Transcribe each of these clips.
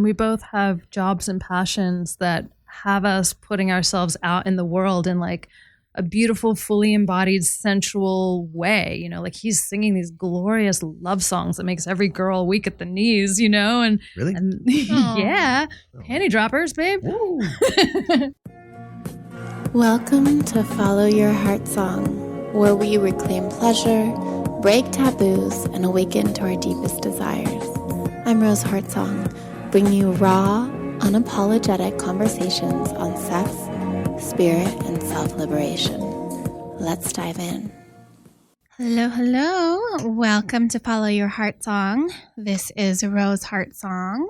we both have jobs and passions that have us putting ourselves out in the world in like a beautiful, fully embodied, sensual way. You know, like he's singing these glorious love songs that makes every girl weak at the knees, you know? And really? And yeah, panty droppers, babe. Welcome to Follow Your Heartsong, where we reclaim pleasure, break taboos, and awaken to our deepest desires. I'm Rose Heartsong, bringing you raw, unapologetic conversations on sex, spirit, and self-liberation. Let's dive in. Hello, hello. Welcome to Follow Your Heartsong. This is Rose Heartsong.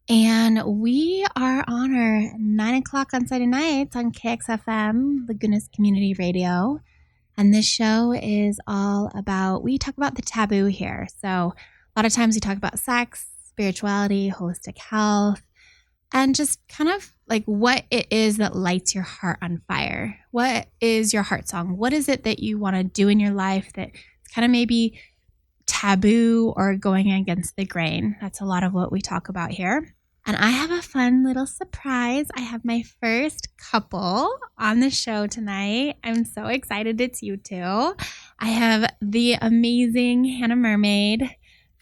And we are on our 9 o'clock on Saturday nights on KXFM, Laguna's Community Radio. And this show is all about, we talk about the taboo here. So a lot of times we talk about sex, spirituality, holistic health, and just kind of like what it is that lights your heart on fire. What is your heart song? What is it that you want to do in your life that kind of maybe taboo or going against the grain? That's a lot of what we talk about here. And I have a fun little surprise. I have my first couple on the show tonight. I'm so excited it's you two. I have the amazing Hannah Mermaid.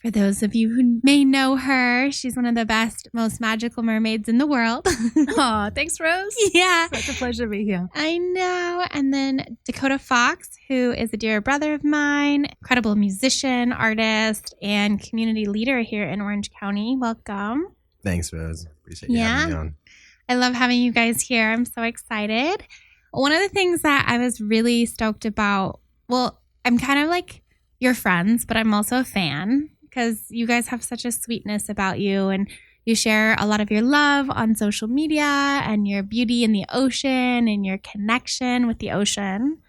For those of you who may know her, she's one of the best, most magical mermaids in the world. Aw, thanks, Rose. Yeah. Such a pleasure to be here. I know. And then Dakota Fox, who is a dear brother of mine, incredible musician, artist, and community leader here in Orange County. Welcome. Thanks, Rose. Appreciate you having me on. I love having you guys here. I'm so excited. One of the things that I was really stoked about, well, I'm kind of like your friends, but I'm also a fan, because you guys have such a sweetness about you, and you share a lot of your love on social media and your beauty in the ocean and your connection with the ocean.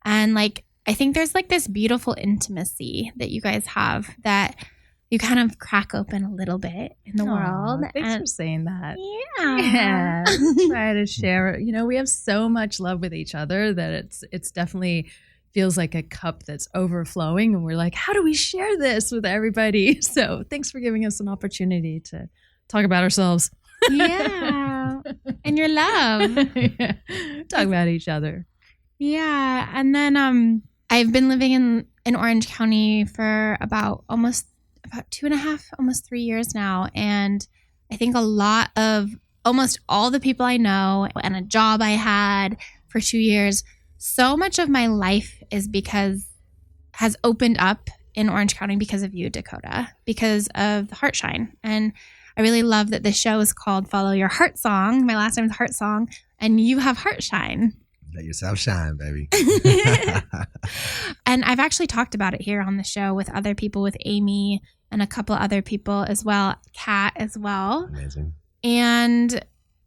And like, I think there's like this beautiful intimacy that you guys have that you kind of crack open a little bit in the world. Thanks for saying that. Yeah. Try to share. You know, we have so much love with each other that it's definitely feels like a cup that's overflowing, and we're like, how do we share this with everybody? So thanks for giving us an opportunity to talk about ourselves. Yeah. And your love. Yeah. Talk about each other. Yeah. And then I've been living in Orange County for about 2.5, almost 3 years now. And I think almost all the people I know and a job I had for 2 years, so much of my life has opened up in Orange County because of you, Dakota, because of the Heartshine. And I really love that the show is called Follow Your Heartsong. My last name is Heartsong, and you have Heartshine. Let yourself shine, baby. And I've actually talked about it here on the show with other people, with Amy and a couple other people as well, Kat as well. Amazing. And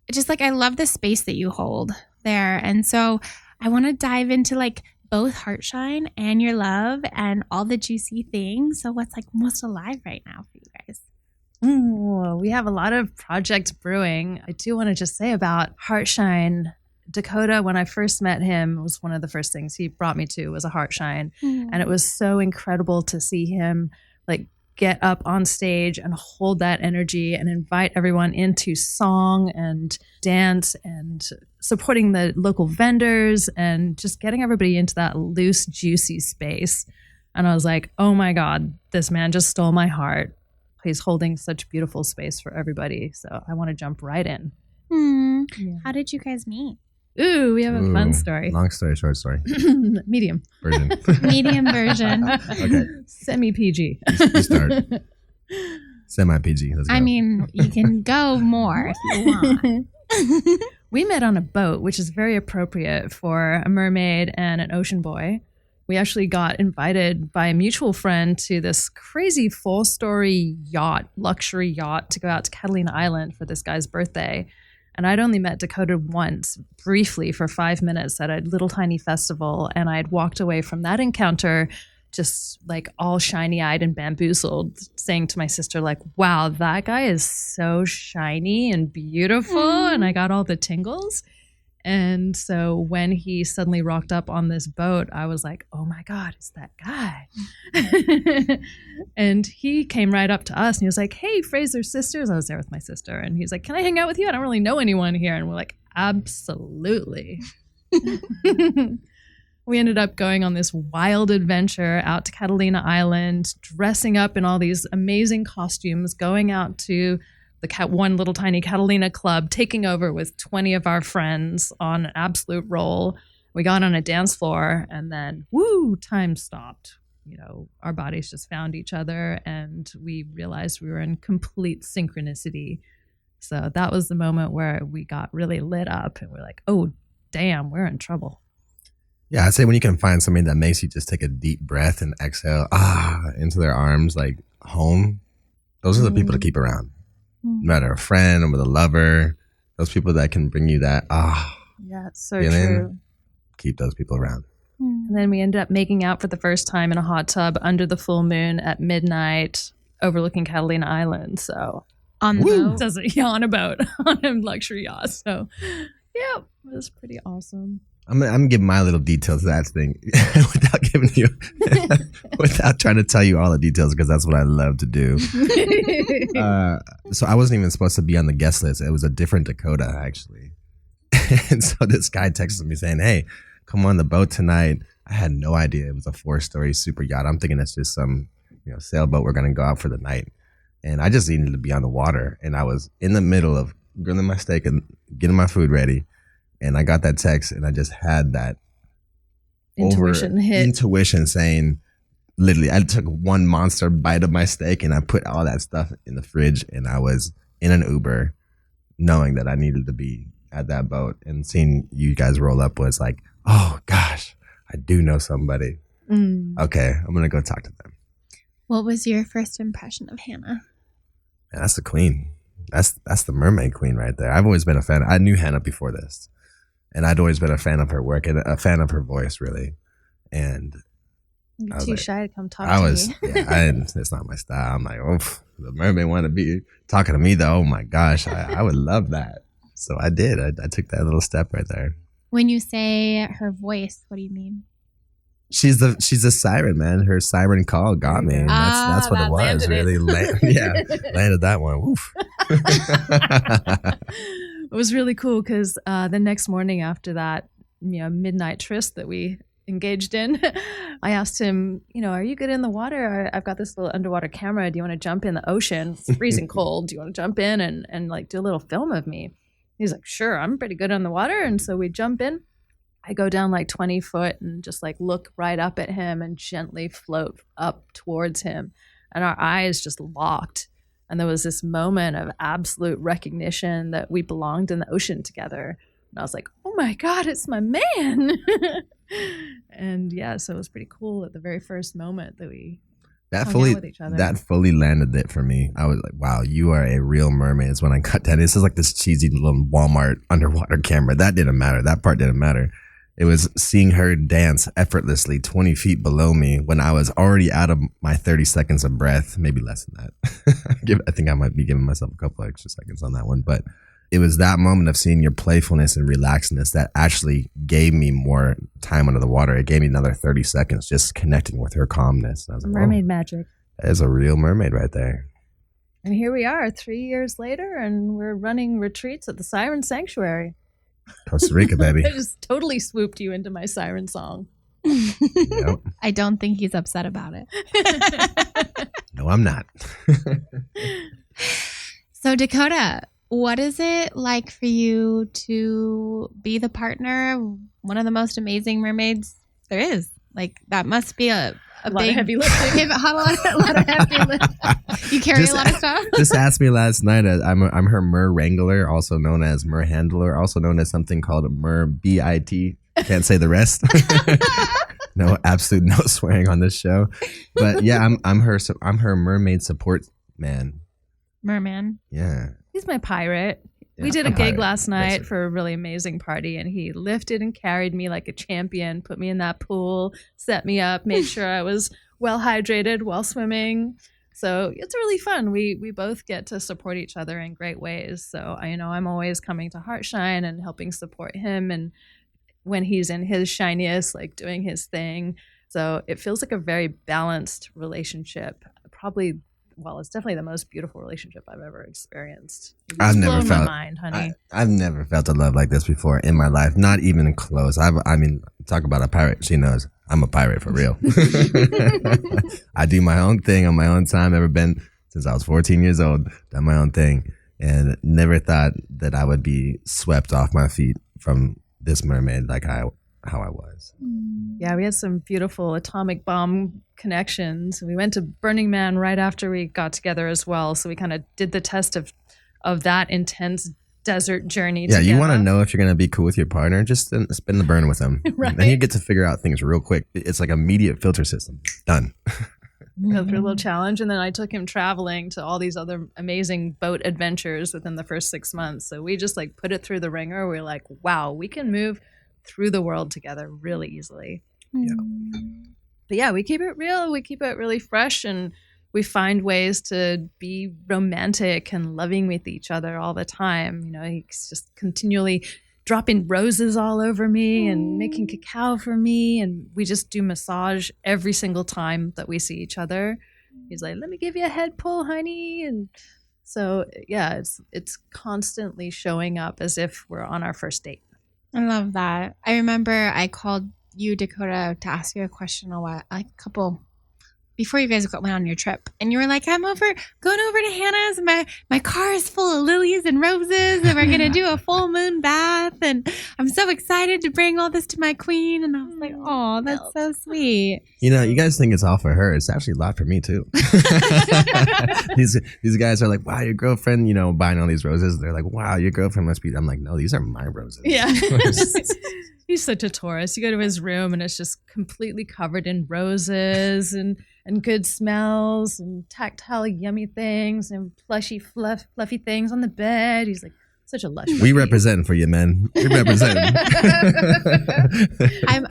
just like, I love the space that you hold there. And so I want to dive into like both Heartshine and your love and all the juicy things. So what's like most alive right now for you guys? We have a lot of projects brewing. I do want to just say about Heartshine. Dakota, when I first met him, was one of the first things he brought me to was a Heartshine. And it was so incredible to see him like get up on stage and hold that energy and invite everyone into song and dance and supporting the local vendors and just getting everybody into that loose, juicy space. And I was like, oh my God, this man just stole my heart. He's holding such beautiful space for everybody. So I want to jump right in. Yeah. How did you guys meet? Ooh, we have a fun story. Long story, short story. Medium Version. Medium version. Okay. Semi-PG. You start. Semi-PG. Let's go. I mean, you can go more if you want. We met on a boat, which is very appropriate for a mermaid and an ocean boy. We actually got invited by a mutual friend to this crazy 4-story yacht, luxury yacht, to go out to Catalina Island for this guy's birthday. And I'd only met Dakota once, briefly, for 5 minutes at a little tiny festival. And I'd walked away from that encounter just like all shiny-eyed and bamboozled, saying to my sister, like, wow, that guy is so shiny and beautiful. And I got all the tingles. And so when he suddenly rocked up on this boat, I was like, oh my God, it's that guy. And he came right up to us and he was like, hey, Fraser's sisters. I was there with my sister. And he's like, can I hang out with you? I don't really know anyone here. And we're like, absolutely. We ended up going on this wild adventure out to Catalina Island, dressing up in all these amazing costumes, going out to the one little tiny Catalina club, taking over with 20 of our friends on an absolute roll. We got on a dance floor and then, woo, time stopped. You know, our bodies just found each other and we realized we were in complete synchronicity. So that was the moment where we got really lit up and we're like, oh, damn, we're in trouble. Yeah, I'd say when you can find somebody that makes you just take a deep breath and exhale into their arms, like home, those are the people to keep around. No matter a friend or with a lover, those people that can bring you that yeah, it's so feeling, true. Keep those people around. And then we ended up making out for the first time in a hot tub under the full moon at midnight, overlooking Catalina Island. So on the boat, on a boat on a luxury yacht. So yeah, it was pretty awesome. I'm gonna give my little details to that thing without giving you, without trying to tell you all the details because that's what I love to do. So I wasn't even supposed to be on the guest list. It was a different Dakota actually, and so this guy texted me saying, "Hey, come on the boat tonight." I had no idea it was a 4-story super yacht. I'm thinking it's just some sailboat. We're gonna go out for the night, and I just needed to be on the water. And I was in the middle of grilling my steak and getting my food ready. And I got that text and I just had that intuition saying, literally, I took one monster bite of my steak and I put all that stuff in the fridge and I was in an Uber knowing that I needed to be at that boat, and seeing you guys roll up was like, oh gosh, I do know somebody. Okay, I'm going to go talk to them. What was your first impression of Hannah? Man, that's the queen. That's the mermaid queen right there. I've always been a fan. I knew Hannah before this. And I'd always been a fan of her work and a fan of her voice, really. And you're too shy to come talk to me. It's not my style. I'm like, the mermaid want to be talking to me, though. Oh my gosh, I would love that. So I did. I took that little step right there. When you say her voice, what do you mean? She's a siren, man. Her siren call got me. And that's what it was. Really, landed that one. Woof. It was really cool because the next morning after that, midnight tryst that we engaged in, I asked him, are you good in the water? I've got this little underwater camera. Do you want to jump in the ocean? It's freezing cold. Do you want to jump in and like do a little film of me? He's like, sure, I'm pretty good on the water. And so we jump in. I go down like 20 foot and just like look right up at him and gently float up towards him. And our eyes just locked. And there was this moment of absolute recognition that we belonged in the ocean together. And I was like, oh my God, it's my man. And yeah, so it was pretty cool at the very first moment that we hung out with each other. That fully landed it for me. I was like, wow, you are a real mermaid. Is when I cut that. This is like this cheesy little Walmart underwater camera. That didn't matter. That part didn't matter. It was seeing her dance effortlessly 20 feet below me when I was already out of my 30 seconds of breath, maybe less than that. I think I might be giving myself a couple extra seconds on that one. But it was that moment of seeing your playfulness and relaxedness that actually gave me more time under the water. It gave me another 30 seconds just connecting with her calmness. And I was like, mermaid magic. That is a real mermaid right there. And here we are 3 years later, and we're running retreats at the Siren Sanctuary. Costa Rica, baby. I just totally swooped you into my siren song. Yep. I don't think he's upset about it. No, I'm not. So Dakota, what is it like for you to be the partner of one of the most amazing mermaids there is? Like, that must be a lot big of heavy lifting. a lot of heavy lifting. You carry a lot of stuff. Just asked me last night. I'm her mer wrangler, also known as mer handler, also known as something called a mer BIT. Can't say the rest. No, absolute no swearing on this show. But yeah, I'm her mermaid support man. Merman. Yeah. He's my pirate. Yeah, we did a gig last night basically for a really amazing party, and he lifted and carried me like a champion, put me in that pool, set me up, made sure I was well hydrated while swimming. So it's really fun. We both get to support each other in great ways. So I'm always coming to Heartshine and helping support him, and when he's in his shiniest, like doing his thing. So it feels like a very balanced relationship. It's definitely the most beautiful relationship I've ever experienced. I've never felt my mind, honey. I've never felt a love like this before in my life. Not even close. Talk about a pirate. She knows I'm a pirate for real. I do my own thing on my own time. Ever been since I was 14 years old. Done my own thing, and never thought that I would be swept off my feet from this mermaid like how I was. Yeah, we had some beautiful atomic bomb connections. We went to Burning Man right after we got together as well. So we kind of did the test of that intense desert journey together. You want to know if you're going to be cool with your partner, just spin the burn with them. Right. Then you get to figure out things real quick. It's like immediate filter system. Done. Go through a little challenge, and then I took him traveling to all these other amazing boat adventures within the first 6 months. So we just like put it through the ringer. We're like, wow, we can move through the world together really easily. Yeah. But yeah, we keep it real. We keep it really fresh, and we find ways to be romantic and loving with each other all the time. He's just continually dropping roses all over me and making cacao for me. And we just do massage every single time that we see each other. He's like, let me give you a head pull, honey. And so, yeah, it's constantly showing up as if we're on our first date. I love that. I remember I called you, Dakota, to ask you a question before you guys went on your trip, and you were like, I'm going over to Hannah's. My car is full of lilies and roses, and we're gonna do a full moon bath, and I'm so excited to bring all this to my queen. And I was like, oh, that's so sweet. You guys think it's all for her. It's actually a lot for me too. These guys are like, wow, your girlfriend, buying all these roses. They're like, wow, your girlfriend must be. I'm like, no, these are my roses. Yeah. He's such a Taurus. You go to his room and it's just completely covered in roses and good smells and tactile yummy things and plushy fluffy things on the bed. He's like such a lush. We represent for you, men. We represent.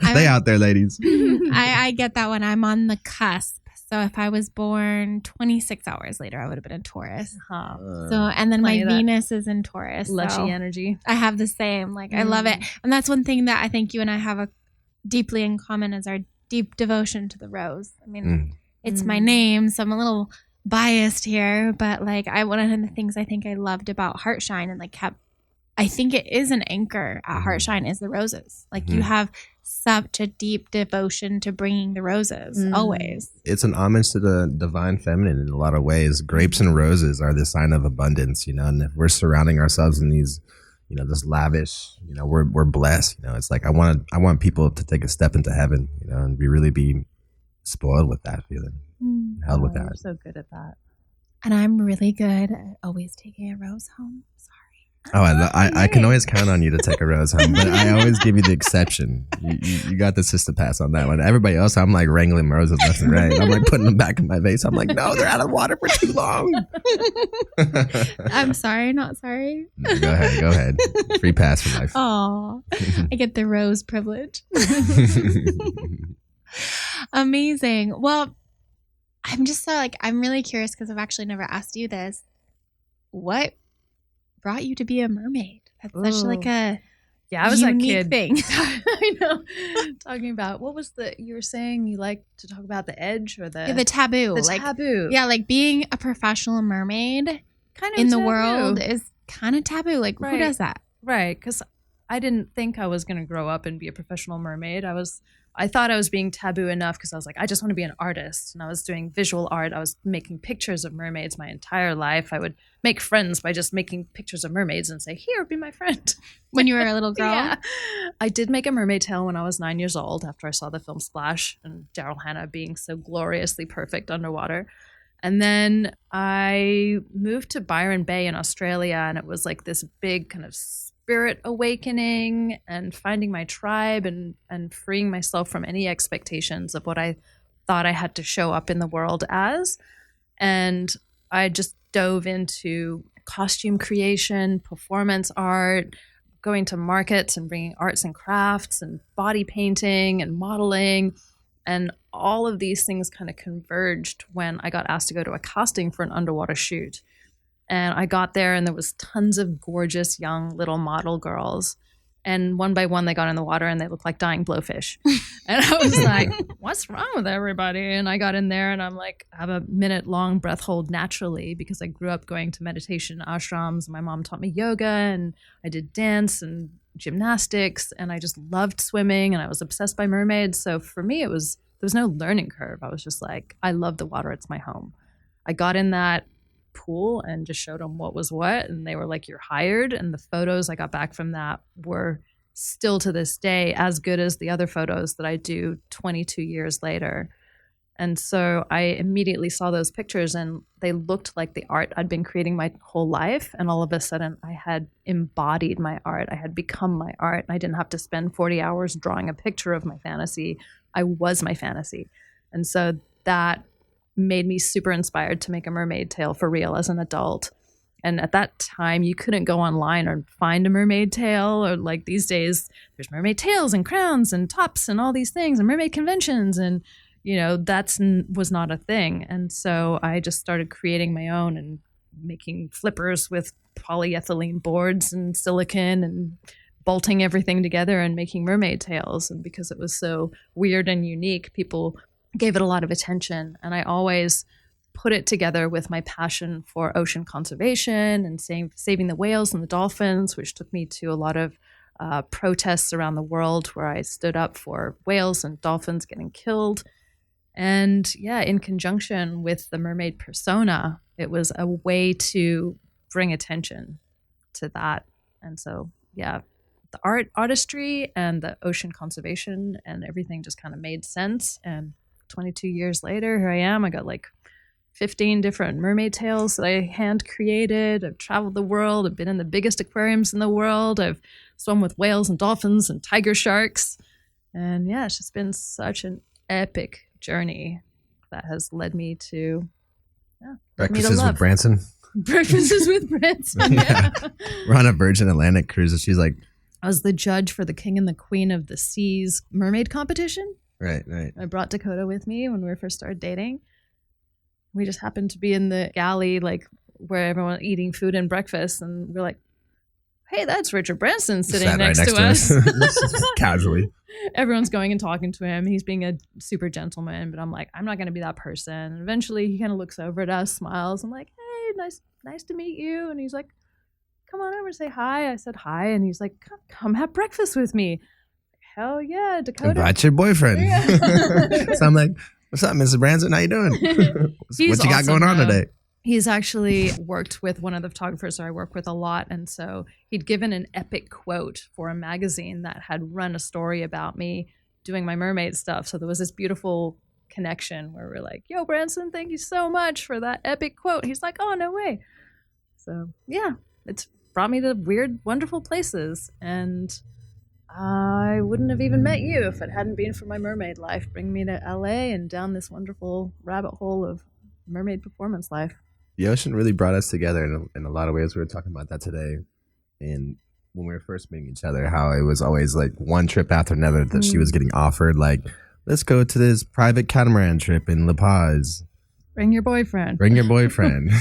Stay out there, ladies. I get that one. I'm on the cusp. So if I was born 26 hours later, I would have been a Taurus. And then my Venus is in Taurus. Lushy energy. I have the same. I love it. And that's one thing that I think you and I have deeply in common is our deep devotion to the rose. I mean, it's my name, so I'm a little biased here, but one of the things I think I loved about Heartshine and I think it is an anchor at Heartshine is the roses. You have such a deep devotion to bringing the roses always. It's an homage to the divine feminine in a lot of ways. Grapes and roses are the sign of abundance, and if we're surrounding ourselves in these, this lavish, we're blessed. It's like I want people to take a step into heaven, and really be spoiled with that feeling, held with that. You're so good at that. And I'm really good at always taking a rose home. Sorry. Oh, I can always count on you to take a rose home, but I always give you the exception. You got the sister pass on that one. Everybody else, I'm like wrangling roses left and right. I'm like putting them back in my vase. I'm like, no, they're out of water for too long. I'm sorry, not sorry. No, go ahead. Free pass for life. Oh, I get the rose privilege. Amazing. Well, I'm just I'm really curious because I've actually never asked you this. What brought you to be a mermaid? That's such a I was that kid thing. I know. Talking about what was you were saying you like to talk about the edge or the taboo. The taboo. Yeah, being a professional mermaid kind of in the taboo. World is kind of taboo. Who does that? Right, because I didn't think I was going to grow up and be a professional mermaid. I thought I was being taboo enough because I was like, I just want to be an artist. And I was doing visual art. I was making pictures of mermaids my entire life. I would make friends by just making pictures of mermaids and say, here, be my friend. When you were a little girl? Yeah. I did make a mermaid tail when I was 9 years old after I saw the film Splash and Daryl Hannah being so gloriously perfect underwater. And then I moved to Byron Bay in Australia, and it was like this big kind of spirit awakening and finding my tribe and freeing myself from any expectations of what I thought I had to show up in the world as. And I just dove into costume creation, performance art, going to markets and bringing arts and crafts and body painting and modeling. And all of these things kind of converged when I got asked to go to a casting for an underwater shoot. And I got there and there was tons of gorgeous young little model girls. And one by one, they got in the water and they looked like dying blowfish. And I was like, what's wrong with everybody? And I got in there and I'm like, I have a minute-long breath hold naturally because I grew up going to meditation ashrams. My mom taught me yoga and I did dance and gymnastics and I just loved swimming and I was obsessed by mermaids. So for me, there was no learning curve. I was just like, I love the water. It's my home. I got in that pool and just showed them what was what, and they were like, you're hired. And the photos I got back from that were still to this day as good as the other photos that I do 22 years later. And so I immediately saw those pictures and they looked like the art I'd been creating my whole life. And all of a sudden I had embodied my art. I had become my art. And I didn't have to spend 40 hours drawing a picture of my fantasy. I was my fantasy. And so that made me super inspired to make a mermaid tale for real as an adult. And at that time, you couldn't go online or find a mermaid tale, or like these days, there's mermaid tails and crowns and tops and all these things and mermaid conventions. And, you know, was not a thing. And so I just started creating my own and making flippers with polyethylene boards and silicone and bolting everything together and making mermaid tales. And because it was so weird and unique, people gave it a lot of attention. And I always put it together with my passion for ocean conservation and saving the whales and the dolphins, which took me to a lot of protests around the world where I stood up for whales and dolphins getting killed. And yeah, in conjunction with the mermaid persona, it was a way to bring attention to that. And so, yeah, the artistry and the ocean conservation and everything just kind of made sense. And 22 years later, here I am. I got like 15 different mermaid tales that I hand created. I've traveled the world. I've been in the biggest aquariums in the world. I've swum with whales and dolphins and tiger sharks. And yeah, it's just been such an epic journey that has led me to Breakfasts with Branson. Breakfasts with Branson. Yeah. We're on a Virgin Atlantic cruise and she's like, I was the judge for the King and the Queen of the Seas mermaid competition. Right. I brought Dakota with me when we first started dating. We just happened to be in the galley, like where everyone was eating food and breakfast. And we're like, hey, that's Richard Branson sitting next to us. Casually. Everyone's going and talking to him. He's being a super gentleman. But I'm like, I'm not going to be that person. And eventually he kind of looks over at us, smiles. I'm like, hey, nice to meet you. And he's like, come on over, say hi. I said hi. And he's like, come have breakfast with me. Hell yeah, Dakota. Invite your boyfriend. Yeah. So I'm like, what's up, Mrs. Branson? How you doing? What you got going on today? He's actually worked with one of the photographers that I work with a lot. And so he'd given an epic quote for a magazine that had run a story about me doing my mermaid stuff. So there was this beautiful connection where we're like, yo, Branson, thank you so much for that epic quote. He's like, oh, no way. So yeah, it's brought me to weird, wonderful places. And I wouldn't have even met you if it hadn't been for my mermaid life, bringing me to LA and down this wonderful rabbit hole of mermaid performance life. The ocean really brought us together in a lot of ways. We were talking about that today. And when we were first meeting each other, how it was always like one trip after another that she was getting offered, like, let's go to this private catamaran trip in La Paz. Bring your boyfriend.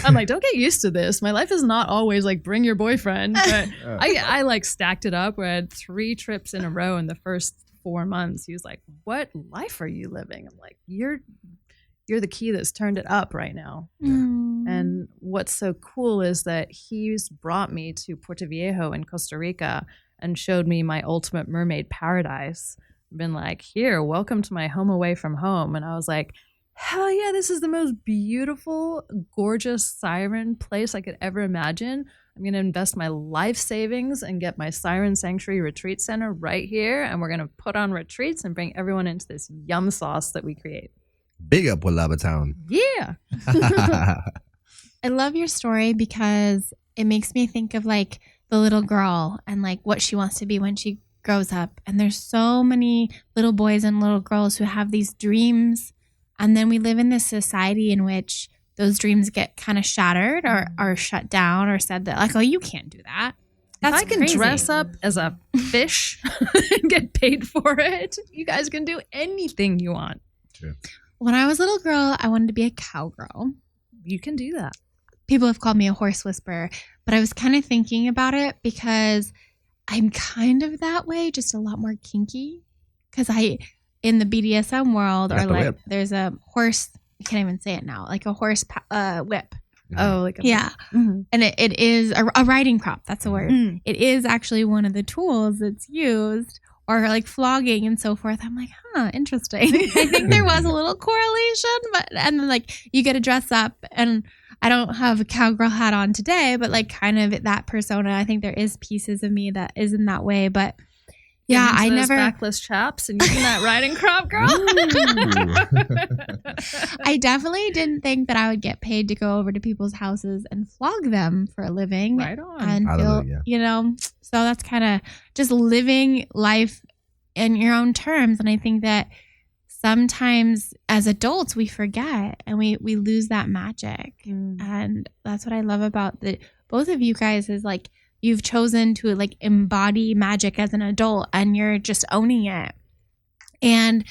I'm like, don't get used to this. My life is not always like, bring your boyfriend. But I like stacked it up. We had 3 trips in a row in the first 4 months. He was like, what life are you living? I'm like, you're the key that's turned it up right now. And what's so cool is that he's brought me to Puerto Viejo in Costa Rica and showed me my ultimate mermaid paradise. Been like, here, welcome to my home away from home. And I was like, hell yeah, this is the most beautiful, gorgeous Siren place I could ever imagine. I'm going to invest my life savings and get my Siren Sanctuary Retreat Center right here. And we're going to put on retreats and bring everyone into this yum sauce that we create. Big up with Lava Town. Yeah. I love your story because it makes me think of like the little girl and like what she wants to be when she grows up. And there's so many little boys and little girls who have these dreams. And then we live in this society in which those dreams get kind of shattered or shut down or said that like, oh, you can't do that. That's if I can crazy. Dress up as a fish and get paid for it, you guys can do anything you want. sure. When I was a little girl, I wanted to be a cowgirl. You can do that. People have called me a horse whisperer, but I was kind of thinking about it because I'm kind of that way, just a lot more kinky. Because in the BDSM world, or like whip. There's a horse, I can't even say it now, like a horse whip. Oh, like yeah. Mm-hmm. And it is a riding crop. That's the word. Mm. It is actually one of the tools that's used, or like flogging and so forth. I'm like, interesting. I think there was a little correlation, and then like you get to dress up, and I don't have a cowgirl hat on today, but like kind of that persona. I think there is pieces of me that is in that way, but yeah, I never backless chaps and using that riding crop, girl. I definitely didn't think that I would get paid to go over to people's houses and flog them for a living. Right on. And feel, so that's kind of just living life in your own terms. And I think that sometimes as adults we forget and we lose that magic. And that's what I love about both of you guys is like, you've chosen to like embody magic as an adult and you're just owning it. And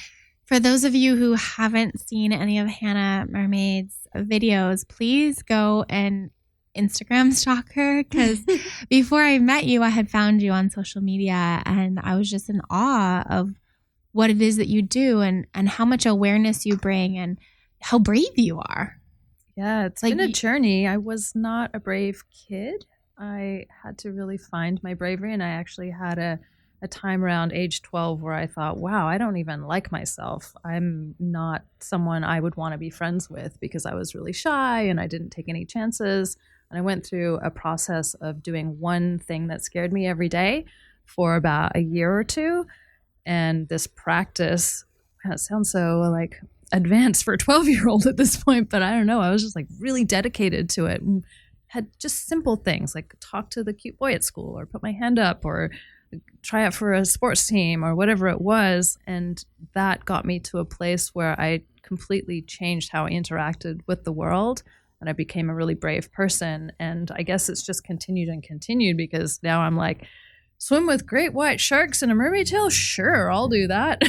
for those of you who haven't seen any of Hannah Mermaid's videos, please go and Instagram stalk her, because before I met you, I had found you on social media and I was just in awe of what it is that you do and how much awareness you bring and how brave you are. Yeah, it's been a journey. I was not a brave kid. I had to really find my bravery, and I actually had a time around age 12 where I thought, wow, I don't even like myself. I'm not someone I would want to be friends with because I was really shy and I didn't take any chances. And I went through a process of doing one thing that scared me every day for about a year or two. And this practice, it sounds so like advanced for a 12-year-old at this point, but I don't know. I was just like really dedicated to it. And had just simple things like talk to the cute boy at school or put my hand up or try out for a sports team or whatever it was. And that got me to a place where I completely changed how I interacted with the world. And I became a really brave person. And I guess it's just continued and continued because now I'm like, swim with great white sharks in a mermaid tail? Sure, I'll do that.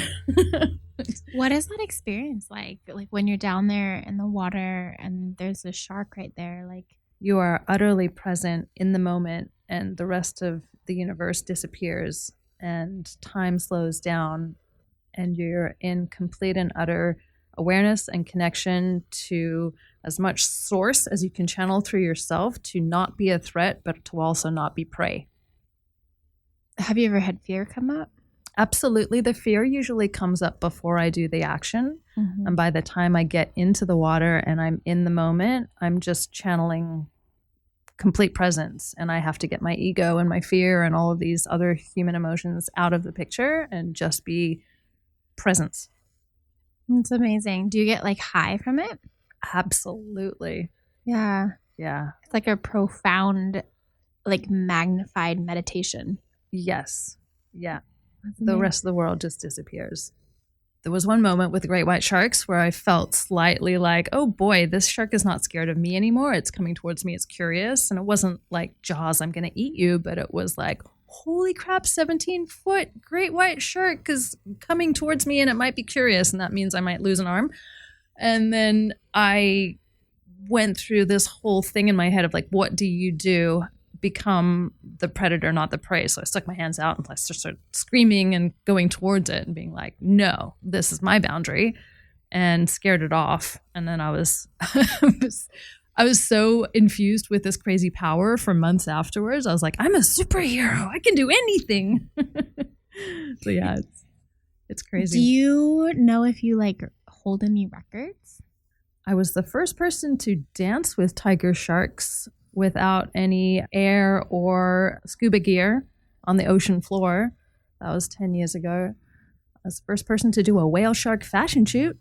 What is that experience like? Like when you're down there in the water and there's a shark right there, like you are utterly present in the moment and the rest of the universe disappears and time slows down and you're in complete and utter awareness and connection to as much source as you can channel through yourself to not be a threat, but to also not be prey. Have you ever had fear come up? Absolutely. The fear usually comes up before I do the action. Mm-hmm. And by the time I get into the water and I'm in the moment, I'm just channeling complete presence. And I have to get my ego and my fear and all of these other human emotions out of the picture and just be presence. It's amazing. Do you get like high from it? Absolutely. Yeah. Yeah. It's like a profound, like magnified meditation. Yes. Yeah. The rest of the world just disappears. There was one moment with great white sharks where I felt slightly like, oh boy, this shark is not scared of me anymore. It's coming towards me. It's curious. And it wasn't like Jaws, I'm going to eat you. But it was like, holy crap, 17-foot great white shark is coming towards me and it might be curious. And that means I might lose an arm. And then I went through this whole thing in my head of like, what do you do? Become the predator, not the prey. So I stuck my hands out and I started screaming and going towards it and being like, no, this is my boundary, and scared it off. And then I was so infused with this crazy power for months afterwards. I was like, I'm a superhero. I can do anything. So yeah, it's crazy. Do you know if you like hold any records? I was the first person to dance with tiger sharks without any air or scuba gear on the ocean floor. That was 10 years ago. I was the first person to do a whale shark fashion shoot.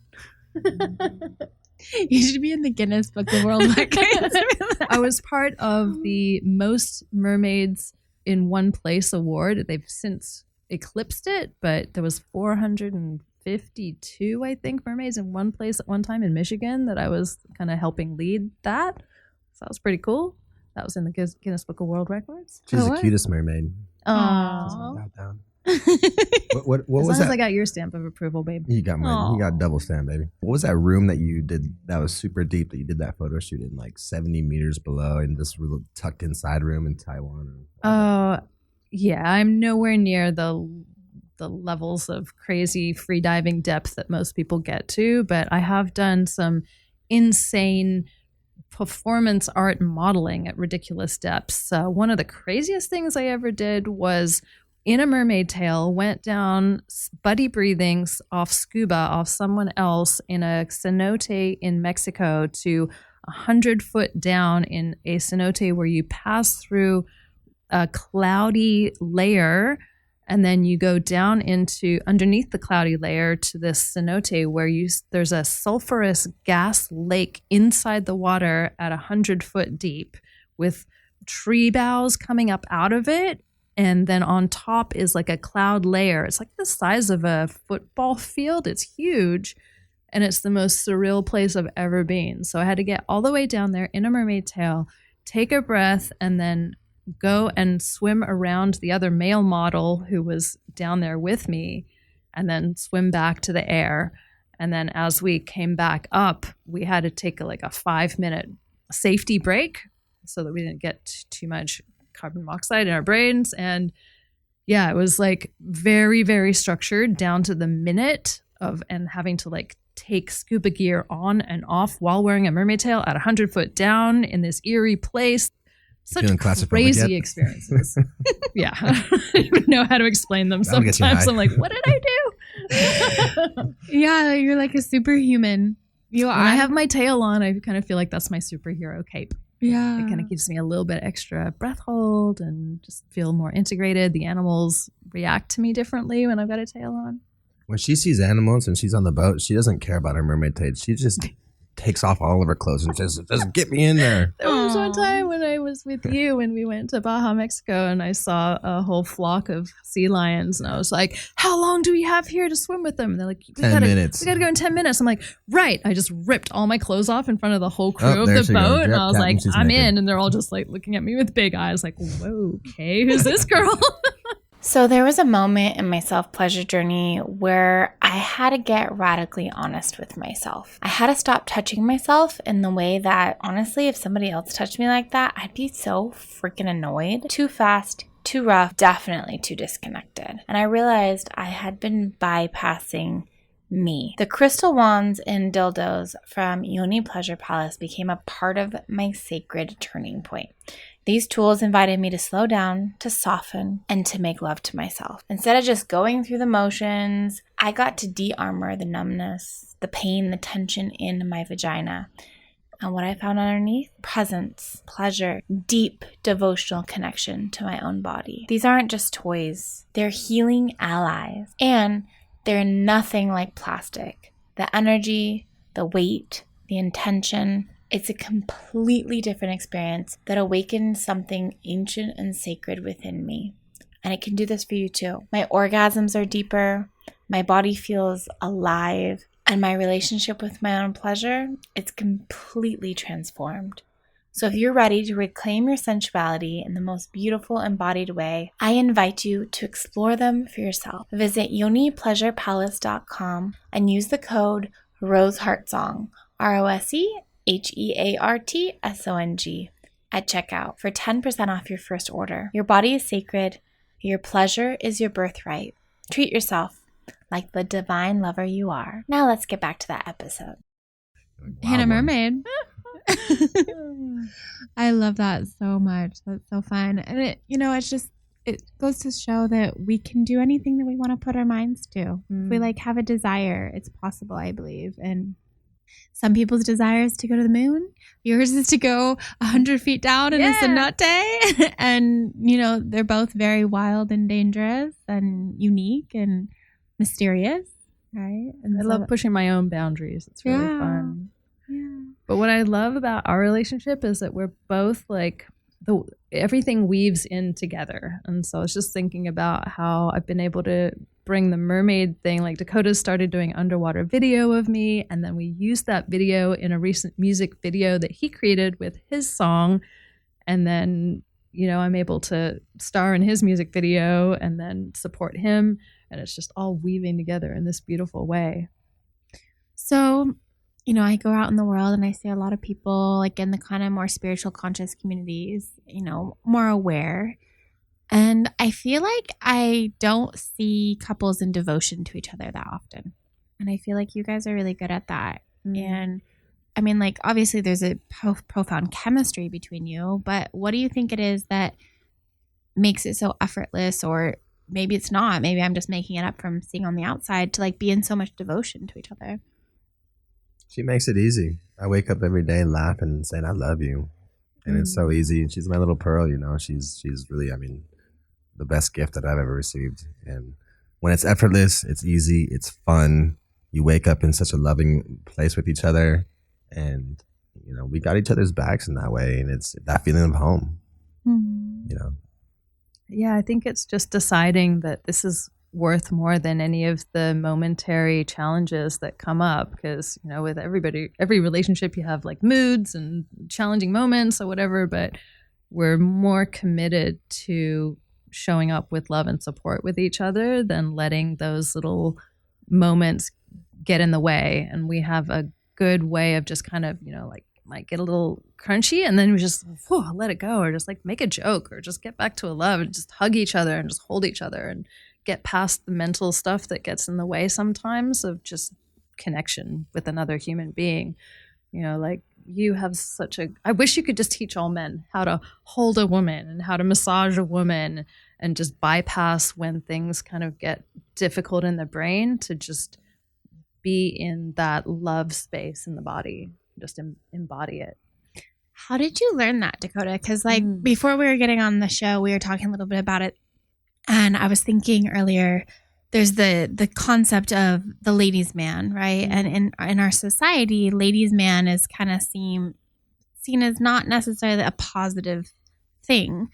You should be in the Guinness Book of World Records. I was part of the most mermaids in one place award. They've since eclipsed it, but there was 452, I think, mermaids in one place at one time in Michigan that I was kind of helping lead that. So that was pretty cool. That was in the Guinness Book of World Records. She's the cutest mermaid. Aww. I What As was long that? as I got your stamp of approval, babe. You got mine. You got double stamp, baby. What was that room that you did that was super deep that you did that photo shoot in, like 70 meters below in this little tucked inside room in Taiwan? Yeah, I'm nowhere near the levels of crazy free diving depth that most people get to, but I have done some insane performance art modeling at ridiculous depths. One of the craziest things I ever did was in a mermaid tail, went down buddy breathings off scuba off someone else in a cenote in Mexico to 100 foot down in a cenote where you pass through a cloudy layer and then you go down into underneath the cloudy layer to this cenote where there's a sulfurous gas lake inside the water at 100 foot deep with tree boughs coming up out of it. And then on top is like a cloud layer. It's like the size of a football field. It's huge. And it's the most surreal place I've ever been. So I had to get all the way down there in a mermaid tail, take a breath, and then go and swim around the other male model who was down there with me, and then swim back to the air. And then as we came back up, we had to take like a 5-minute safety break so that we didn't get too much carbon monoxide in our brains. And yeah, it was like very, very structured down to the minute and having to like take scuba gear on and off while wearing a mermaid tail at 100 foot down in this eerie place. Such crazy experiences. Yeah. I don't even know how to explain them. Sometimes I'm like, what did I do? Yeah, you're like a superhuman. When I have my tail on, I kind of feel like that's my superhero cape. Yeah. It kind of gives me a little bit extra breath hold and just feel more integrated. The animals react to me differently when I've got a tail on. When she sees animals and she's on the boat, she doesn't care about her mermaid tail. She just takes off all of her clothes and just get me in there. There was one time when I was with you when we went to Baja, Mexico, and I saw a whole flock of sea lions, and I was like, how long do we have here to swim with them? And they're like, 10 minutes. We gotta go in 10 minutes. I'm like, right. I just ripped all my clothes off in front of the whole crew of the boat. Yep, and I was like, I'm in. And they're all just like looking at me with big eyes like, whoa, okay, who's this girl? So there was a moment in my self-pleasure journey where I had to get radically honest with myself. I had to stop touching myself in the way that, honestly, if somebody else touched me like that, I'd be so freaking annoyed. Too fast, too rough, definitely too disconnected. And I realized I had been bypassing me. The crystal wands and dildos from Yoni Pleasure Palace became a part of my sacred turning point. These tools invited me to slow down, to soften, and to make love to myself. Instead of just going through the motions, I got to de-armor the numbness, the pain, the tension in my vagina. And what I found underneath? Presence, pleasure, deep devotional connection to my own body. These aren't just toys. They're healing allies. And they're nothing like plastic. The energy, the weight, the intention, it's a completely different experience that awakens something ancient and sacred within me. And it can do this for you too. My orgasms are deeper, my body feels alive, and my relationship with my own pleasure, it's completely transformed. So if you're ready to reclaim your sensuality in the most beautiful embodied way, I invite you to explore them for yourself. Visit yonipleasurepalace.com and use the code Rose Heartsong, ROSEHEARTSONG at checkout for 10% off your first order. Your body is sacred. Your pleasure is your birthright. Treat yourself like the divine lover you are. Now let's get back to that episode. Hannah Mermaid. I love that so much. That's so fun. And it goes to show that we can do anything that we want to put our minds to. If we have a desire, it's possible, I believe. And some people's desire is to go to the moon. Yours is to go 100 feet down in a cenote. And, they're both very wild and dangerous and unique and mysterious, right? And I love pushing my own boundaries. It's really fun. Yeah. But what I love about our relationship is that we're both everything weaves in together. And so I was just thinking about how I've been able to bring the mermaid thing. Like Dakota started doing underwater video of me, and then we used that video in a recent music video that he created with his song. And then I'm able to star in his music video and then support him. And it's just all weaving together in this beautiful way. So, I go out in the world and I see a lot of people like in the kind of more spiritual conscious communities, more aware. And I feel like I don't see couples in devotion to each other that often. And I feel like you guys are really good at that. Mm-hmm. And I mean, like, obviously there's a profound chemistry between you, but what do you think it is that makes it so effortless? Or maybe it's not. Maybe I'm just making it up from seeing on the outside to like be in so much devotion to each other. She makes it easy. I wake up every day laughing and saying, I love you. And it's so easy. And she's my little pearl, She's really, the best gift that I've ever received. And when it's effortless, it's easy, it's fun. You wake up in such a loving place with each other. And, we got each other's backs in that way. And it's that feeling of home, Yeah, I think it's just deciding that this is worth more than any of the momentary challenges that come up. Because, with every relationship, you have like moods and challenging moments or whatever. But we're more committed to showing up with love and support with each other than letting those little moments get in the way. And we have a good way of just kind of, like might get a little crunchy and then we just let it go, or just like make a joke, or just get back to a love and just hug each other and just hold each other and get past the mental stuff that gets in the way sometimes of just connection with another human being. Like you have I wish you could just teach all men how to hold a woman and how to massage a woman and just bypass when things kind of get difficult in the brain to just be in that love space in the body, just embody it. How did you learn that, Dakota? Because before we were getting on the show, we were talking a little bit about it. And I was thinking earlier, there's the concept of the ladies' man, right? And in our society, ladies' man is kind of seen as not necessarily a positive thing.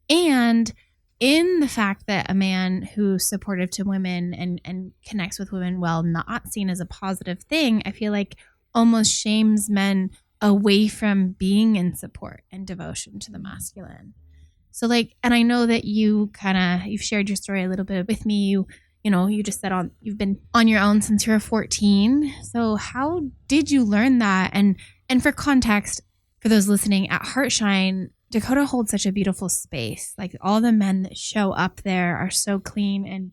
And in the fact that a man who's supportive to women and connects with women, while not seen as a positive thing, I feel like almost shames men away from being in support and devotion to the masculine. So and I know that you've shared your story a little bit with me. You just said you've been on your own since you were 14. So how did you learn that? And for context, for those listening, at Heartshine, Dakota holds such a beautiful space. Like all the men that show up there are so clean and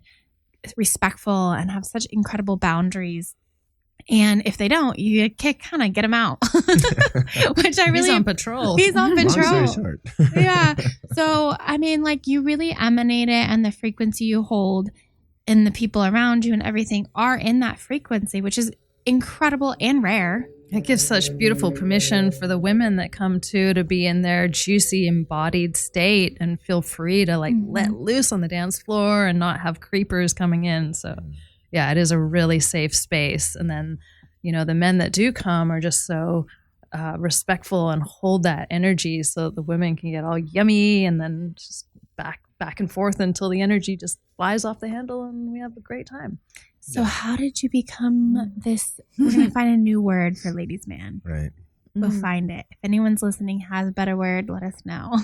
respectful and have such incredible boundaries. And if they don't, you kind of get them out, which I really... He's on patrol. He's on patrol. Long story short. Yeah. So, you really emanate it, and the frequency you hold and the people around you and everything are in that frequency, which is incredible and rare. It gives such beautiful permission for the women that come to be in their juicy, embodied state and feel free to let loose on the dance floor and not have creepers coming in. So yeah, it is a really safe space. And then, the men that do come are just so respectful and hold that energy so the women can get all yummy and then just back and forth until the energy just flies off the handle and we have a great time. So how did you become this? We're going to find a new word for ladies' man. Right. We'll find it. If anyone's listening has a better word, let us know.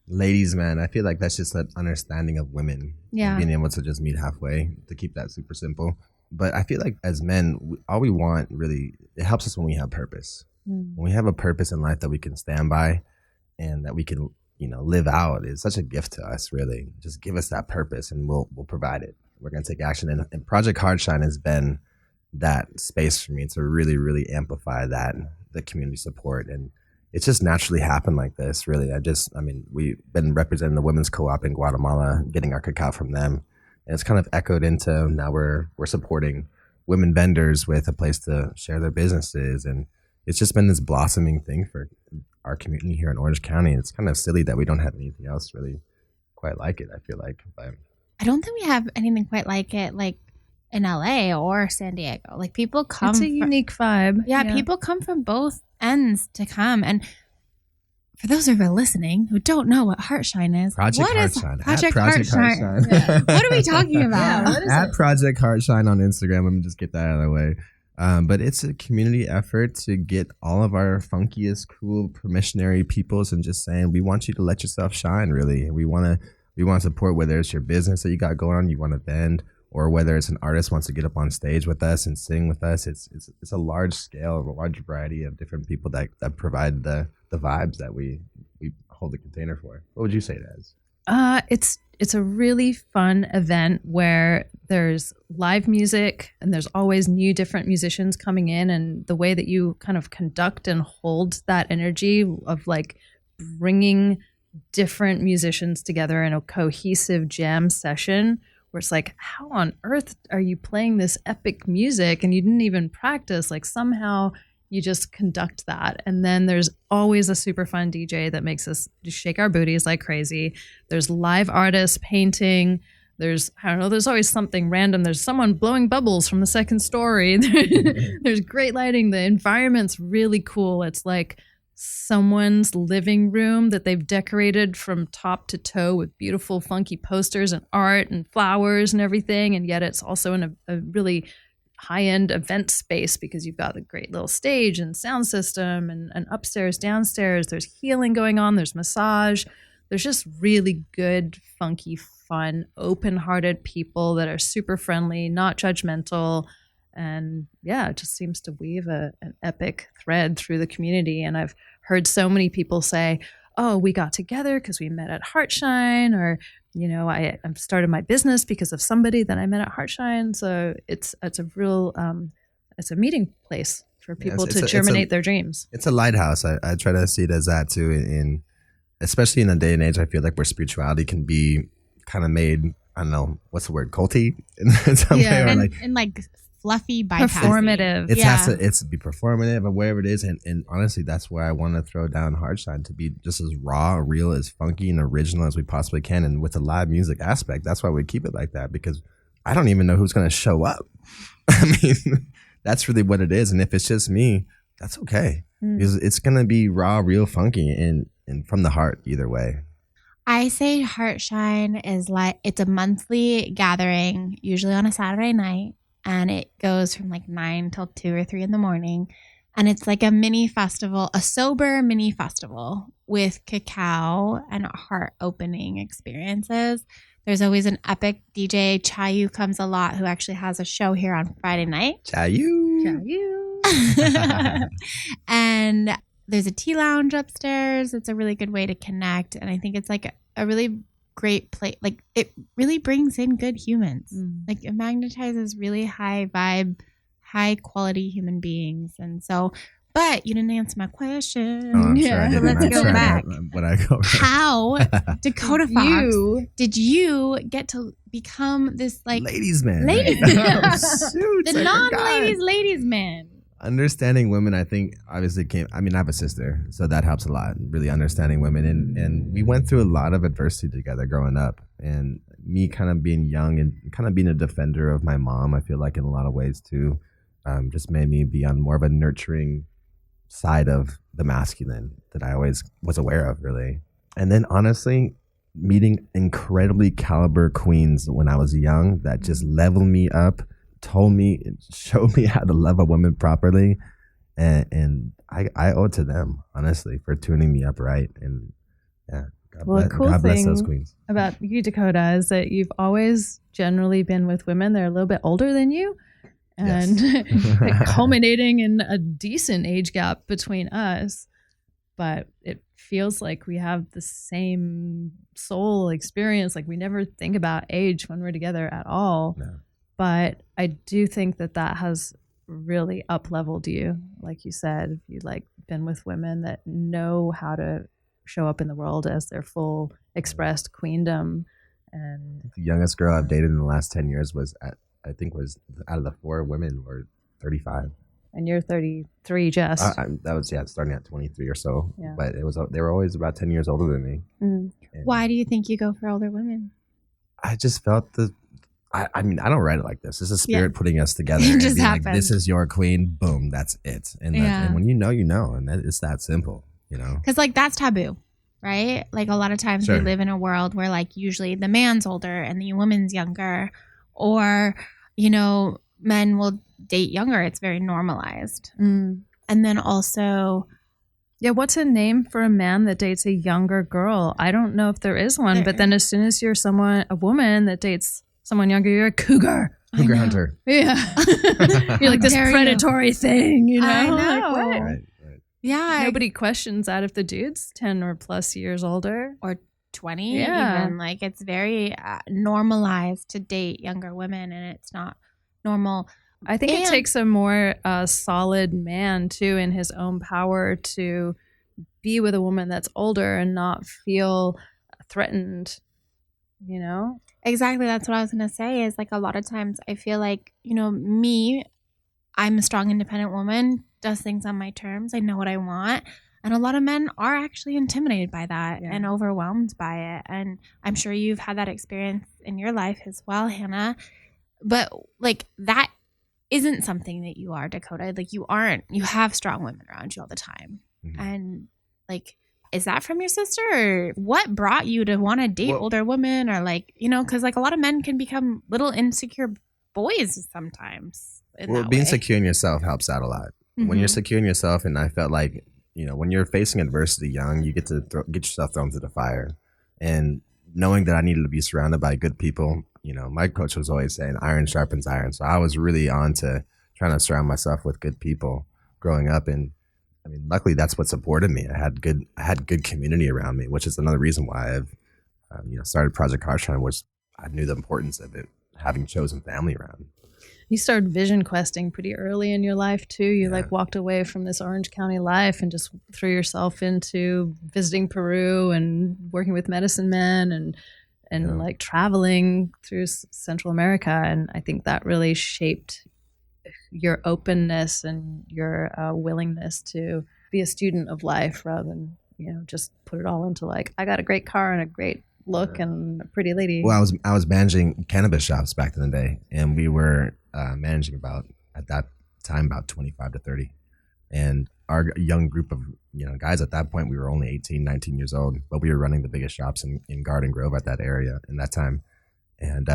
Ladies' man, I feel like that's just an understanding of women. Yeah. Being able to just meet halfway, to keep that super simple. But I feel like as men, all we want really, it helps us when we have purpose. When we have a purpose in life that we can stand by and that we can, live out, is such a gift to us, really. Just give us that purpose and we'll provide it. We're going to take action. And Project Heartshine has been that space for me to really, really amplify the community support. And it's just naturally happened like this, really. We've been representing the Women's Co-op in Guatemala, getting our cacao from them. And it's kind of echoed into now we're supporting women vendors with a place to share their businesses. And it's just been this blossoming thing for our community here in Orange County. It's kind of silly that we don't have anything else really quite like it, I feel like. But I don't think we have anything quite like it, in LA or San Diego. People come. It's a unique vibe. Yeah, people come from both ends to come. And for those of you listening who don't know what Heartshine is, Project Heartshine. Project Heartshine? Yeah. What are we talking about? At Project Heartshine on Instagram. Let me just get that out of the way. But it's a community effort to get all of our funkiest, cool, permissionary peoples and just saying, we want you to let yourself shine, really. We want to support whether it's your business that you got going on, you want to vend, or whether it's an artist wants to get up on stage with us and sing with us. It's a large scale, a large variety of different people that provide the vibes that we hold the container for. What would you say, Des? It's a really fun event where there's live music and there's always new different musicians coming in, and the way that you kind of conduct and hold that energy of like bringing different musicians together in a cohesive jam session where it's like, how on earth are you playing this epic music and you didn't even practice? Like somehow you just conduct that. And then there's always a super fun DJ that makes us just shake our booties like crazy. There's live artists painting. There's always something random. There's someone blowing bubbles from the second story. There's great lighting. The environment's really cool. It's like someone's living room that they've decorated from top to toe with beautiful, funky posters and art and flowers and everything. And yet it's also in a really high-end event space because you've got a great little stage and sound system and upstairs, downstairs. There's healing going on. There's massage. There's just really good, funky, fun, open-hearted people that are super friendly, not judgmental. And yeah, it just seems to weave an epic thread through the community. And I've heard so many people say, oh, we got together because we met at Heartshine, or I started my business because of somebody that I met at Heartshine. So it's a real it's a meeting place for people to germinate their dreams. It's a lighthouse. I try to see it as that too. In especially in a day and age, I feel like where spirituality can be kind of made, I don't know, what's the word, culty in some way, or and like fluffy, performative. It has to be performative or whatever it is. And honestly, that's where I want to throw down Heartshine, to be just as raw, real, as funky and original as we possibly can. And with the live music aspect, that's why we keep it like that, because I don't even know who's going to show up. I mean, that's really what it is. And if it's just me, that's okay. Because it's going to be raw, real, funky and from the heart either way. I say Heartshine is like, it's a monthly gathering, usually on a Saturday night. And it goes from like 9 till 2 or 3 in the morning. And it's like a mini festival, a sober mini festival with cacao and heart opening experiences. There's always an epic DJ. Chayu comes a lot, who actually has a show here on Friday night. Chayu. And there's a tea lounge upstairs. It's a really good way to connect. And I think it's like a really great place. Like it really brings in good humans. Like it magnetizes really high vibe, high quality human beings. And so, but you didn't answer my question. Oh, I'm sorry. Let's go back. How, Dakota Fox, did you get to become this like ladies man? The non-ladies ladies man. Understanding women, I think, obviously I have a sister, so that helps a lot, really understanding women. And we went through a lot of adversity together growing up. And me kind of being young and kind of being a defender of my mom, I feel like in a lot of ways too, just made me be on more of a nurturing side of the masculine that I always was aware of, really. And then honestly, meeting incredibly caliber queens when I was young that just leveled me up, showed me how to love a woman properly, and I owe it to them, honestly, for tuning me up right. And yeah, God bless those queens. About you, Dakota, is that you've always generally been with women that are a little bit older than you, and culminating in a decent age gap between us. But it feels like we have the same soul experience. Like we never think about age when we're together at all. No. But I do think that has really up-leveled you. Like you said, you've like been with women that know how to show up in the world as their full expressed queendom. And the youngest girl I've dated in the last 10 years was out of the 4 women were 35. And you're 33 just. That was, starting at 23 or so. Yeah. But they were always about 10 years older than me. Why do you think you go for older women? I just felt I mean, I don't write it like this. It's a spirit putting us together. It just happened. Like, this is your queen. Boom. That's it. And when you know, and it's that simple, Because like that's taboo, right? Like a lot of times we live in a world where like usually the man's older and the woman's younger, or men will date younger. It's very normalized. Mm. And then also, Yeah, what's a name for a man that dates a younger girl? I don't know if there is one, but then as soon as you're a woman that dates someone younger, you're a cougar. Cougar hunter. Yeah. You're like this Dare you. predatory thing, you know? I know. Like, what? Right. yeah, Nobody questions that if the dude's 10 or plus years older. or 20 Yeah. even. Like, it's very normalized to date younger women, and it's not normal. I think it And- takes a more solid man, too, in his own power to be with a woman that's older and not feel threatened, you know? Exactly. That's what I was going to say is, like, a lot of times I feel like, you know, I'm a strong, independent woman, does things on my terms. I know what I want. And a lot of men are actually intimidated by that and overwhelmed by it. And I'm sure you've had that experience in your life as well, Hannah. But, like, that isn't something that you are, Dakota. Like, you have strong women around you all the time. Mhm. And, like, is that from your sister, or what brought you to want to date older women, or, like, you know, because, like, a lot of men can become little insecure boys sometimes. Well, being secure in yourself helps out a lot. When you're secure in yourself, and I felt like, you know, when you're facing adversity young, you get to get yourself thrown to the fire. And knowing that I needed to be surrounded by good people, you know, my coach was always saying iron sharpens iron. So I was really on to trying to surround myself with good people growing up. And I mean, luckily that's what supported me. I had good community around me, which is another reason why I've, started Project Heartshine, which I knew the importance of it, having chosen family around. You started vision questing pretty early in your life, too. You walked away from this Orange County life and just threw yourself into visiting Peru and working with medicine men and like traveling through Central America. And I think that really shaped your openness and your willingness to be a student of life rather than, you know, just put it all into like, I got a great car and a great look and a pretty lady. Well, I was managing cannabis shops back in the day, and we were managing at that time about 25 to 30. And our young group of, you know, guys at that point, we were only 18, 19 years old, but we were running the biggest shops in Garden Grove at that area in that time. And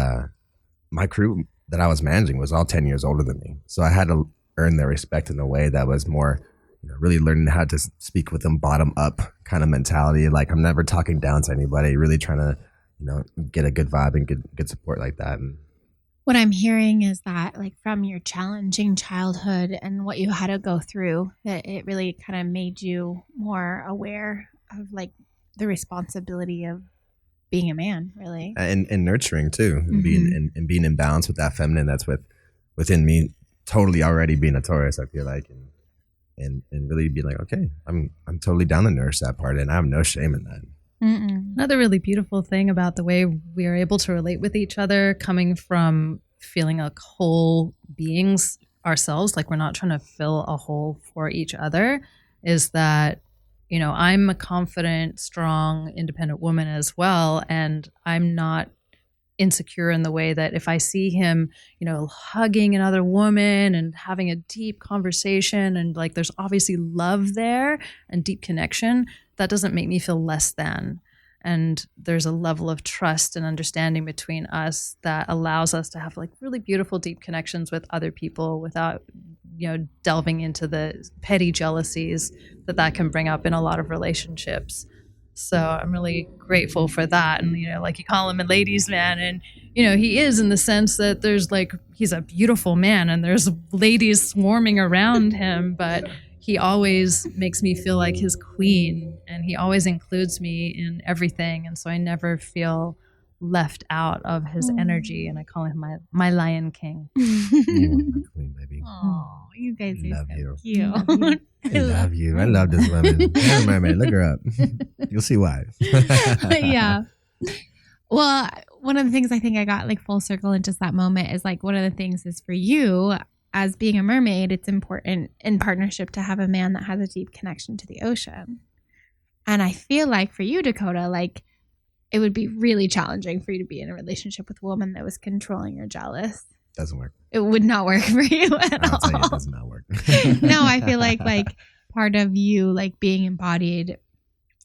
my crew that I was managing was all 10 years older than me. So I had to earn their respect in a way that was more, you know, really learning how to speak with them bottom up kind of mentality. Like, I'm never talking down to anybody, really trying to, you know, get a good vibe and good support like that. And what I'm hearing is that, like, from your challenging childhood and what you had to go through, that it really kind of made you more aware of, like, the responsibility of being a man, really. And nurturing too, and being in balance with that feminine that's within me, totally already being a Taurus, I feel like, and really be like, okay, I'm totally down to nurse that part, and I have no shame in that. Another really beautiful thing about the way we are able to relate with each other, coming from feeling like whole beings ourselves, like we're not trying to fill a hole for each other, is that, you know, I'm a confident, strong, independent woman as well, and I'm not insecure in the way that if I see him, you know, hugging another woman and having a deep conversation and like there's obviously love there and deep connection, that doesn't make me feel less than. And there's a level of trust and understanding between us that allows us to have like really beautiful, deep connections with other people without, you know, delving into the petty jealousies that can bring up in a lot of relationships. So I'm really grateful for that. And, you know, like you call him a ladies' man, and, you know, he is in the sense that there's like, he's a beautiful man and there's ladies swarming around him, but he always makes me feel like his queen, and he always includes me in everything. And so I never feel left out of his energy, and I call him my Lion King. You are my queen, baby. Oh, you guys are love so you. cute. I love you. I love this woman. Hannah Mermaid, look her up. You'll see why. Yeah. Well, one of the things I think I got like full circle in just that moment is like, one of the things is for you as being a mermaid, it's important in partnership to have a man that has a deep connection to the ocean. And I feel like for you, Dakota, like it would be really challenging for you to be in a relationship with a woman that was controlling or jealous. Doesn't work. It would not work for you at all. I'll tell you, it does not work. No, I feel like part of you like being embodied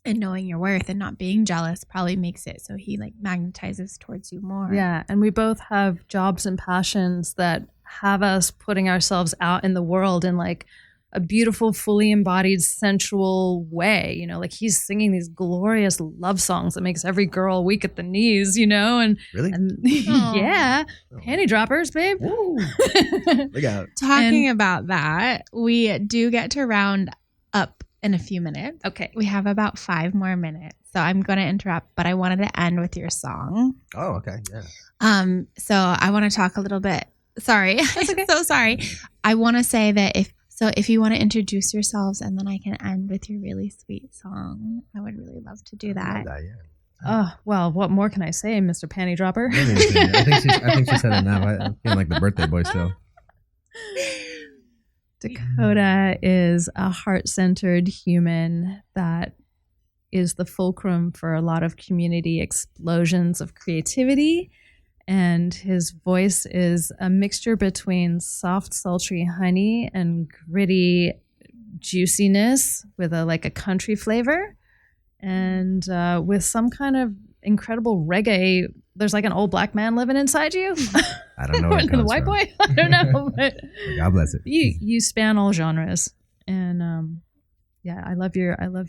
and knowing your worth and not being jealous probably makes it so he like magnetizes towards you more. Yeah. And we both have jobs and passions that have us putting ourselves out in the world in like a beautiful, fully embodied, sensual way. You know, like he's singing these glorious love songs that makes every girl weak at the knees, you know, and Really? yeah, panty droppers, babe. Look out. Talking about that, we do get to round up in a few minutes. Okay. We have about 5 more minutes. So I'm going to interrupt, but I wanted to end with your song. Oh, okay. Yeah. So I want to talk a little bit. Sorry. That's okay. So sorry. I want to say that if you want to introduce yourselves and then I can end with your really sweet song, I would really love to do that. Yeah. Oh, well, what more can I say, Mr. Panty Dropper? I think she said it now. I'm feeling like the birthday boy still. Dakota is a heart-centered human that is the fulcrum for a lot of community explosions of creativity. And his voice is a mixture between soft, sultry honey and gritty juiciness with a country flavor. And with some kind of incredible reggae. There's like an old black man living inside you. I don't know where it comes the white from. boy. I don't know. But God bless it. You span all genres, and yeah, I love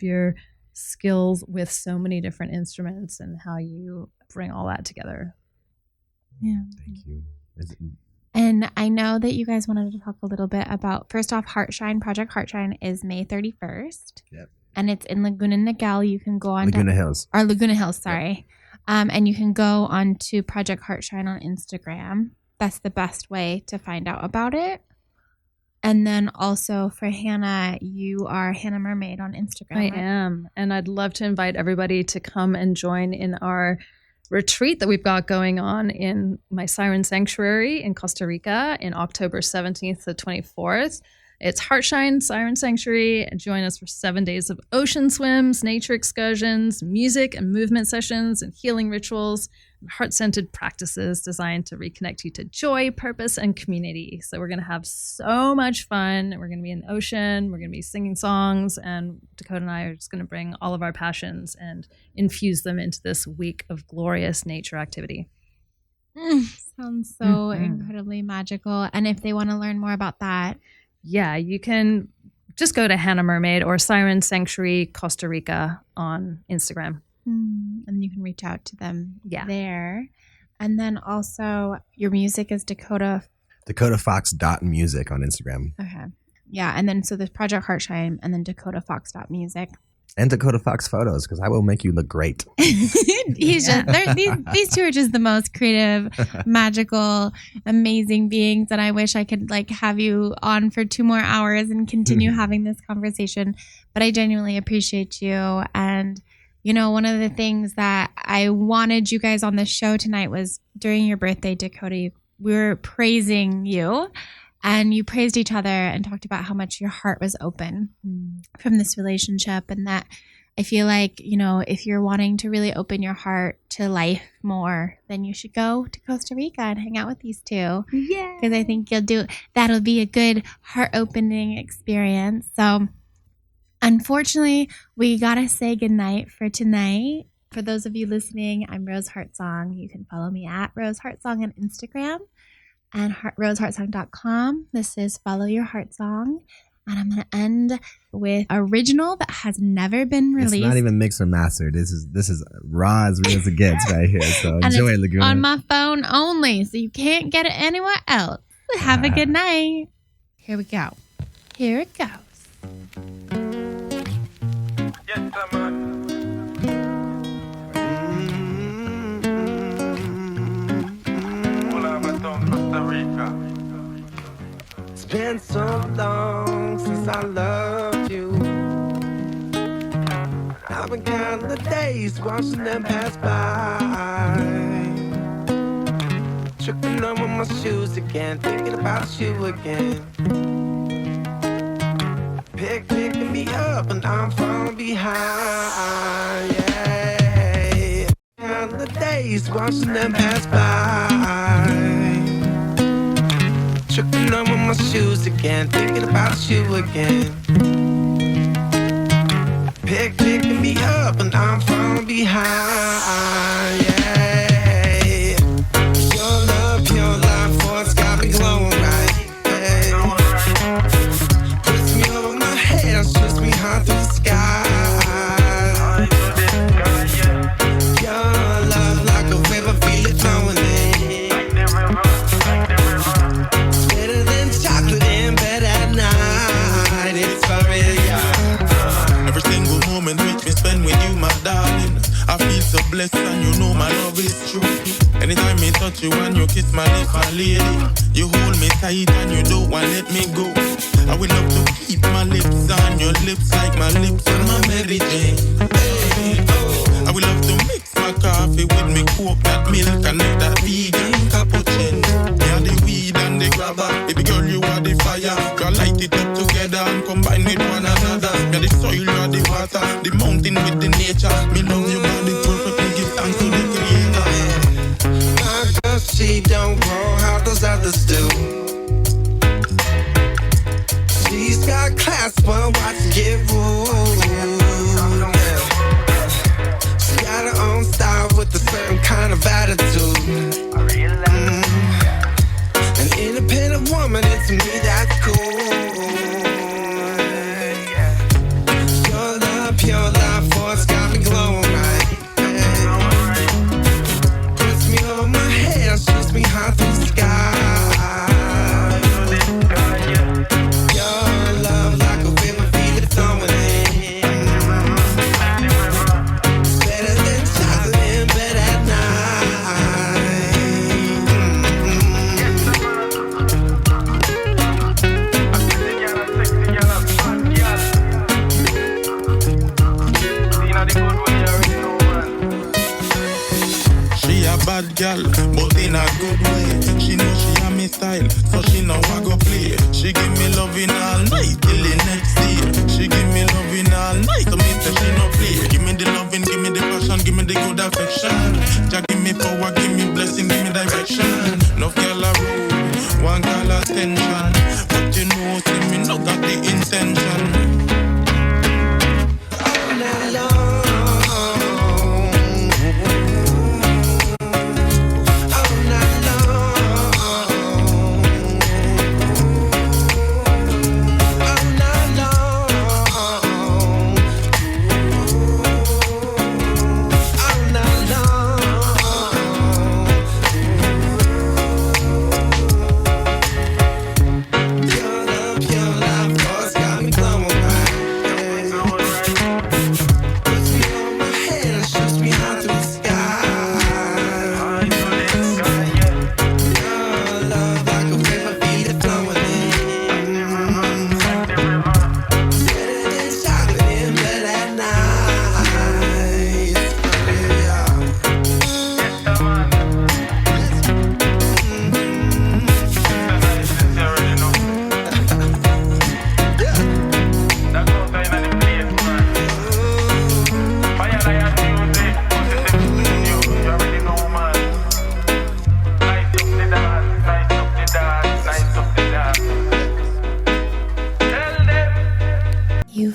your skills with so many different instruments and how you bring all that together. Yeah. Thank you. And I know that you guys wanted to talk a little bit about, first off, Heartshine. Project Heartshine is May 31st. Yep. And it's in Laguna Niguel. You can go on Laguna Hills. Or Laguna Hills, sorry. Yep. And you can go on to Project Heartshine on Instagram. That's the best way to find out about it. And then also for Hannah, you are Hannah Mermaid on Instagram. I am. And I'd love to invite everybody to come and join in our retreat that we've got going on in my Siren Sanctuary in Costa Rica in October 17th to 24th. It's Heartshine Siren Sanctuary. Join us for 7 days of ocean swims, nature excursions, music and movement sessions, and healing rituals, and heart-centered practices designed to reconnect you to joy, purpose, and community. So we're going to have so much fun. We're going to be in the ocean. We're going to be singing songs. And Dakota and I are just going to bring all of our passions and infuse them into this week of glorious nature activity. Sounds so incredibly magical. And if they want to learn more about that, yeah, you can just go to Hannah Mermaid or Siren Sanctuary Costa Rica on Instagram. And you can reach out to them there. And then also your music is Dakota DakotaFox.music on Instagram. Okay. Yeah. And then so there's Project Heartshine and then DakotaFox.music. And Dakota Fox photos, because I will make you look great. He's just these two are just the most creative, magical, amazing beings, and I wish I could have you on for 2 more hours and continue having this conversation. But I genuinely appreciate you. And one of the things that I wanted you guys on the show tonight was during your birthday, Dakota, we were praising you. And you praised each other and talked about how much your heart was open from this relationship. And that I feel like, if you're wanting to really open your heart to life more, then you should go to Costa Rica and hang out with these two. Yeah. Because I think that'll be a good heart opening experience. So unfortunately, we got to say goodnight for tonight. For those of you listening, I'm Rose Heartsong. You can follow me at Rose Heartsong on Instagram. And roseheartsong.com. This is Follow Your Heartsong. And I'm going to end with original that has never been released. It's not even mixed or mastered. This is raw as real as it gets right here. So enjoy it, Laguna. On my phone only, so you can't get it anywhere else. Have a good night. Here we go. Here it goes. Yes, I'm Costa Rica. It's been so long since I loved you. I've been counting the days, watching them pass by. Tripping over my shoes again, thinking about you again. Picking me up and I'm falling behind. Yeah. Counting the days, watching them pass by. Tripping over my shoes again, thinking about you again. Picking me up and I'm falling behind, yeah. Your love, pure life force got me glowing right. touch you and you kiss my lips, my lady. You hold me tight and you don't want let me go. I will love to keep my lips on your lips like my lips on my Mary Jane. Hey, oh. I will love to mix my coffee with me coconut milk and make that vegan cappuccino. Yeah, the weed and the grabber. Baby girl, you are the fire. Go light it up together and combine with one another. Yeah, the soil, you are the water. The mountain with the nature. Me love your body perfectly. Give thanks to the creator. My girl, she don't grow how those others do. She's got class, but watch it get rude. She got her own style with a certain kind of attitude. An independent woman, and to me that's cool. Pure love force got me glowing right. Puts me on my head, shoots me high through the sky. Your love like a river, feel it flowing in. Better than chocolate in bed at night. She a bad girl, but in a good way. She know she a me style, so she know I go play. She give me loving all night till the next day. She give me loving all night, so me say she no play. Give me the loving, give me the passion, give me the good affection. Jah give me power, give me blessing, give me direction. No girl a rude, one girl attention, but you know see me no got the intention. All night long.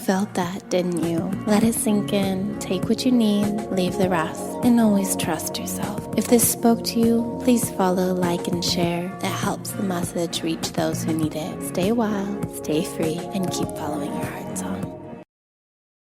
Felt that, didn't you? Let it sink in, take what you need, leave the rest, and always trust yourself. If this spoke to you, please follow, like, and share. It helps the message reach those who need it. Stay wild, stay free, and keep following your heart song.